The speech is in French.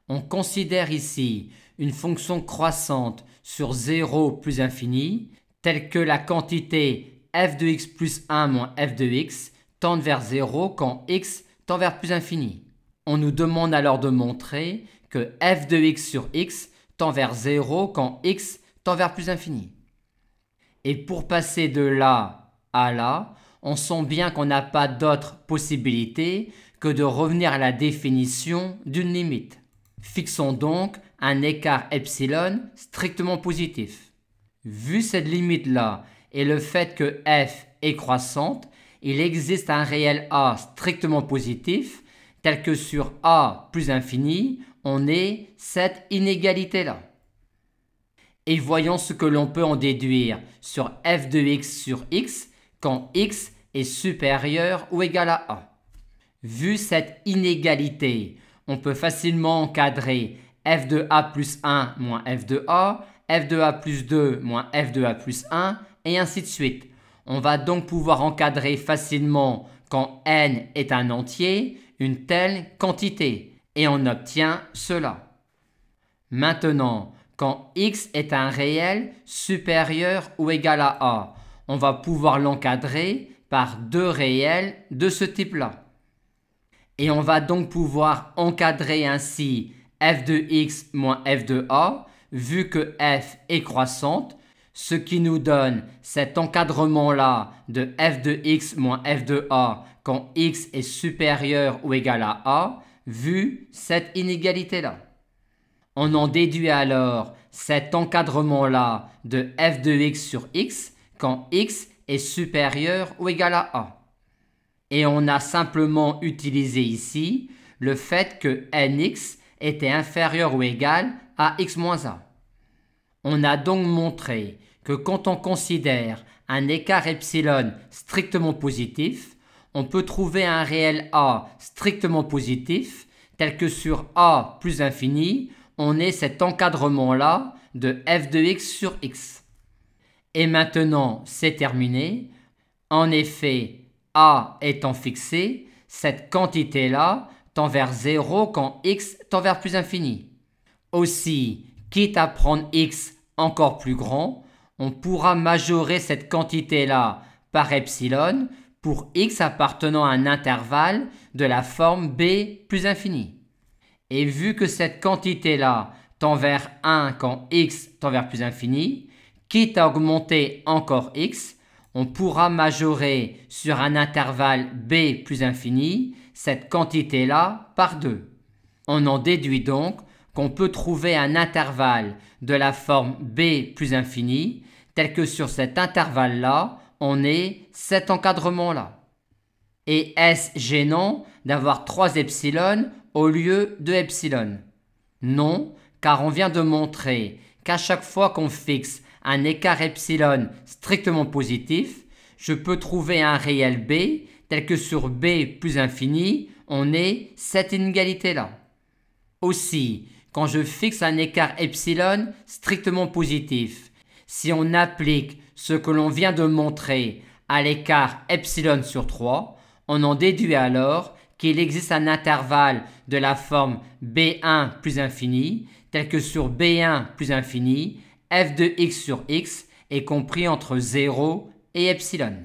On considère ici une fonction croissante sur 0 plus infini, telle que la quantité f de x plus 1 moins f de x tend vers 0 quand x tend vers plus infini. On nous demande alors de montrer que f de x sur x tend vers 0 quand x tend vers plus infini. Et pour passer de là à là, on sent bien qu'on n'a pas d'autre possibilité que de revenir à la définition d'une limite. Fixons donc un écart epsilon strictement positif. Vu cette limite-là et le fait que f est croissante, il existe un réel a strictement positif, tel que sur a plus infini, on ait cette inégalité-là. Et voyons ce que l'on peut en déduire sur f de x sur x quand x est supérieur ou égal à a. Vu cette inégalité, on peut facilement encadrer f de a plus 1 moins f de a, f de a plus 2 moins f de a plus 1, et ainsi de suite. On va donc pouvoir encadrer facilement quand n est un entier, une telle quantité, et on obtient cela. Maintenant, quand x est un réel supérieur ou égal à a, on va pouvoir l'encadrer par deux réels de ce type-là. Et on va donc pouvoir encadrer ainsi f de x moins f de a, vu que f est croissante, ce qui nous donne cet encadrement-là de f de x moins f de a quand x est supérieur ou égal à a, vu cette inégalité-là. On en déduit alors cet encadrement-là de f de x sur x quand x est supérieur ou égal à a. Et on a simplement utilisé ici le fait que nx était inférieur ou égal à x moins a. On a donc montré que quand on considère un écart epsilon strictement positif, on peut trouver un réel a strictement positif, tel que sur a plus infini, on ait cet encadrement-là de f de x sur x. Et maintenant, c'est terminé. En effet, a étant fixé, cette quantité-là tend vers 0 quand x tend vers plus infini. Aussi, quitte à prendre x encore plus grand, on pourra majorer cette quantité-là par epsilon pour x appartenant à un intervalle de la forme b plus infini. Et vu que cette quantité-là tend vers 1 quand x tend vers plus infini, quitte à augmenter encore x, on pourra majorer sur un intervalle b plus infini cette quantité-là par 2. On en déduit donc qu'on peut trouver un intervalle de la forme b plus infini, tel que sur cet intervalle-là, on ait cet encadrement-là. Et est-ce gênant d'avoir 3 epsilon au lieu de epsilon? Non, car on vient de montrer qu'à chaque fois qu'on fixe un écart epsilon strictement positif, je peux trouver un réel b tel que sur b plus infini, on ait cette inégalité-là. Aussi, quand je fixe un écart epsilon strictement positif, si on applique ce que l'on vient de montrer à l'écart epsilon sur 3, on en déduit alors qu'il existe un intervalle de la forme b1 plus infini, tel que sur b1 plus infini, f de x sur x est compris entre 0 et epsilon.